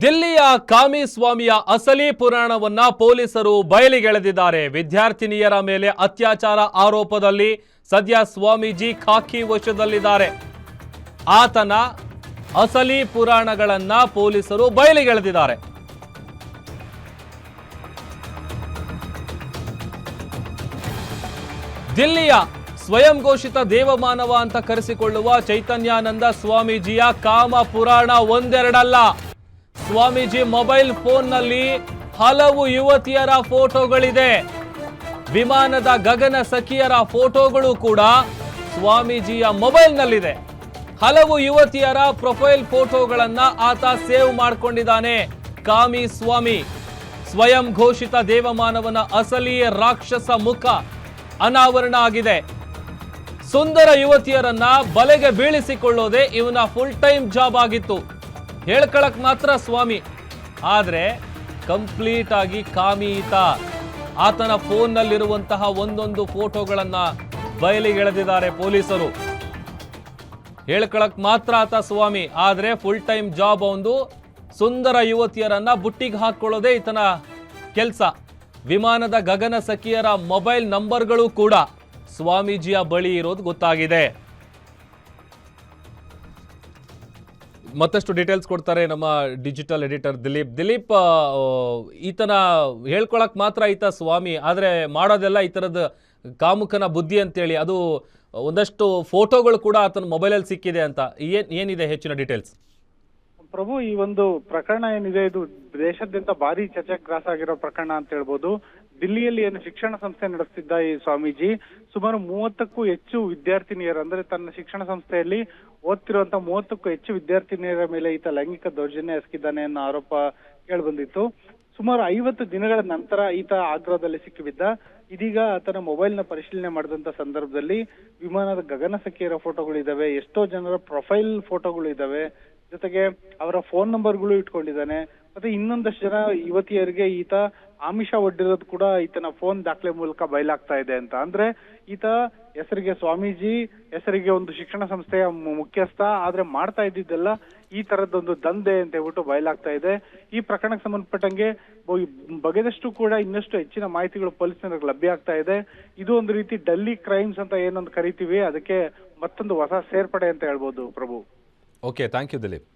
ದಿಲ್ಲಿಯ ಕಾಮಿಸ್ವಾಮಿಯ ಅಸಲಿ ಪುರಾಣವನ್ನ ಪೊಲೀಸರು ಬಯಲಿಗೆಳೆದಿದ್ದಾರೆ. ವಿದ್ಯಾರ್ಥಿನಿಯರ ಮೇಲೆ ಅತ್ಯಾಚಾರ ಆರೋಪದಲ್ಲಿ ಸದ್ಯ ಸ್ವಾಮೀಜಿ ಖಾಕಿ ವಶದಲ್ಲಿದ್ದಾರೆ. ಆತನ ಅಸಲಿ ಪುರಾಣಗಳನ್ನ ಪೊಲೀಸರು ಬಯಲಿಗೆಳೆದಿದ್ದಾರೆ. ದಿಲ್ಲಿಯ ಸ್ವಯಂ ಘೋಷಿತ ದೇವಮಾನವ ಅಂತ ಕರೆಸಿಕೊಳ್ಳುವ ಚೈತನ್ಯಾನಂದ ಸ್ವಾಮೀಜಿಯ ಕಾಮ ಪುರಾಣ ಒಂದೆರಡಲ್ಲ. ಸ್ವಾಮೀಜಿ ಮೊಬೈಲ್ ಫೋನ್ನಲ್ಲಿ ಹಲವು ಯುವತಿಯರ ಫೋಟೋಗಳಿದೆ. ವಿಮಾನದ ಗಗನ ಸಖಿಯರ ಫೋಟೋಗಳು ಕೂಡ ಸ್ವಾಮೀಜಿಯ ಮೊಬೈಲ್ನಲ್ಲಿದೆ. ಹಲವು ಯುವತಿಯರ ಪ್ರೊಫೈಲ್ ಫೋಟೋಗಳನ್ನ ಆತ ಸೇವ್ ಮಾಡಿಕೊಂಡಿದ್ದಾನೆ. ಕಾಮಿ ಸ್ವಾಮಿ ಸ್ವಯಂ ಘೋಷಿತ ದೇವಮಾನವನ ಅಸಲಿ ರಾಕ್ಷಸ ಮುಖ ಅನಾವರಣ ಆಗಿದೆ. ಸುಂದರ ಯುವತಿಯರನ್ನ ಬಲೆಗೆ ಬೀಳಿಸಿಕೊಳ್ಳೋದೇ ಇವನ ಫುಲ್ ಟೈಮ್ ಜಾಬ್ ಆಗಿತ್ತು. ಹೇಳ್ಕೊಳಕ್ ಮಾತ್ರ ಸ್ವಾಮಿ, ಆದ್ರೆ ಕಂಪ್ಲೀಟ್ ಆಗಿ ಕಾಮಿ ಈತ. ಆತನ ಫೋನ್ನಲ್ಲಿರುವಂತಹ ಒಂದೊಂದು ಫೋಟೋಗಳನ್ನ ಬಯಲಿಗೆಳೆದಿದ್ದಾರೆ ಪೊಲೀಸರು. ಹೇಳ್ಕೊಳಕ್ ಮಾತ್ರ ಆತ ಸ್ವಾಮಿ, ಆದ್ರೆ ಫುಲ್ ಟೈಮ್ ಜಾಬ್ ಒಂದು ಸುಂದರ ಯುವತಿಯರನ್ನ ಬುಟ್ಟಿಗೆ ಹಾಕೊಳ್ಳೋದೇ ಈತನ ಕೆಲಸ. ವಿಮಾನದ ಗಗನ ಸಖಿಯರ ಮೊಬೈಲ್ ನಂಬರ್ಗಳು ಕೂಡ ಸ್ವಾಮೀಜಿಯ ಬಳಿ ಇರೋದು ಗೊತ್ತಾಗಿದೆ. ಮತ್ತಷ್ಟು ಡೀಟೇಲ್ಸ್ ಕೊಡ್ತಾರೆ ನಮ್ಮ ಡಿಜಿಟಲ್ ಎಡಿಟರ್ ದಿಲೀಪ್. ಈತನ ಹೇಳ್ಕೊಳಕ್ ಮಾತ್ರ ಈತ ಸ್ವಾಮಿ, ಆದ್ರೆ ಮಾಡೋದೆಲ್ಲ ಈ ತರದ ಕಾಮುಕನ ಬುದ್ಧಿ ಅಂತೇಳಿ ಅದು ಒಂದಷ್ಟು ಫೋಟೋಗಳು ಕೂಡ ಆತನ ಮೊಬೈಲಲ್ಲಿ ಸಿಕ್ಕಿದೆ ಅಂತ. ಏನಿದೆ ಹೆಚ್ಚಿನ ಡೀಟೇಲ್ಸ್? ಪ್ರಭು, ಈ ಒಂದು ಪ್ರಕರಣ ಏನಿದೆ ಇದು ದೇಶಾದ್ಯಂತ ಭಾರಿ ಚರ್ಚೆಗೆ ಗ್ರಾಸ ಆಗಿರೋ ಪ್ರಕರಣ ಅಂತ ಹೇಳ್ಬೋದು. ದಿಲ್ಲಿಯಲ್ಲಿ ಏನು ಶಿಕ್ಷಣ ಸಂಸ್ಥೆ ನಡೆಸ್ತಿದ್ದ ಈ ಸ್ವಾಮೀಜಿ ಸುಮಾರು 30ಕ್ಕೂ ಹೆಚ್ಚು ವಿದ್ಯಾರ್ಥಿನಿಯರು, ಅಂದ್ರೆ ತನ್ನ ಶಿಕ್ಷಣ ಸಂಸ್ಥೆಯಲ್ಲಿ ಓದ್ತಿರುವಂತ 30ಕ್ಕೂ ಹೆಚ್ಚು ವಿದ್ಯಾರ್ಥಿನಿಯರ ಮೇಲೆ ಈತ ಲೈಂಗಿಕ ದೌರ್ಜನ್ಯ ಎಸಗಿದ್ದಾನೆ ಅನ್ನೋ ಆರೋಪ ಕೇಳಿಬಂದಿತ್ತು. ಸುಮಾರು 50 ದಿನಗಳ ನಂತರ ಈತ ಆಗ್ರಾದಲ್ಲಿ ಸಿಕ್ಕಿಬಿದ್ದ. ಇದೀಗ ಆತನ ಮೊಬೈಲ್ ನ ಪರಿಶೀಲನೆ ಮಾಡಿದಂತ ಸಂದರ್ಭದಲ್ಲಿ ವಿಮಾನದ ಗಗನ ಸಖಿಯರ ಫೋಟೋಗಳಿದಾವೆ, ಎಷ್ಟೋ ಜನರ ಪ್ರೊಫೈಲ್ ಫೋಟೋಗಳು ಇದಾವೆ, ಜೊತೆಗೆ ಅವರ ಫೋನ್ ನಂಬರ್ಗಳು ಇಟ್ಕೊಂಡಿದ್ದಾನೆ. ಮತ್ತೆ ಇನ್ನೊಂದಷ್ಟು ಜನ ಯುವತಿಯರಿಗೆ ಈತ ಆಮಿಷ ಒಡ್ಡಿರೋದು ಕೂಡ ಈತನ ಫೋನ್ ದಾಖಲೆ ಮೂಲಕ ಬಯಲಾಗ್ತಾ ಇದೆ ಅಂತ. ಅಂದ್ರೆ ಈತ ಹೆಸರಿಗೆ ಸ್ವಾಮೀಜಿ, ಹೆಸರಿಗೆ ಒಂದು ಶಿಕ್ಷಣ ಸಂಸ್ಥೆಯ ಮುಖ್ಯಸ್ಥ, ಆದ್ರೆ ಮಾಡ್ತಾ ಇದ್ದಿದ್ದೆಲ್ಲ ಈ ತರದೊಂದು ದಂಧೆ ಅಂತ ಹೇಳ್ಬಿಟ್ಟು ಬಯಲಾಗ್ತಾ ಇದೆ. ಈ ಪ್ರಕರಣಕ್ಕೆ ಸಂಬಂಧಪಟ್ಟಂಗೆ ಬಗೆದಷ್ಟು ಕೂಡ ಇನ್ನಷ್ಟು ಹೆಚ್ಚಿನ ಮಾಹಿತಿಗಳು ಪೊಲೀಸರಿಗೆ ಲಭ್ಯ ಆಗ್ತಾ ಇದೆ. ಇದು ಒಂದು ರೀತಿ ಡೆಲ್ಲಿ ಕ್ರೈಮ್ಸ್ ಅಂತ ಏನೊಂದು ಕರಿತೀವಿ, ಅದಕ್ಕೆ ಮತ್ತೊಂದು ಹೊಸ ಸೇರ್ಪಡೆ ಅಂತ ಹೇಳ್ಬೋದು Prabhu. Okay, thank you Dilip.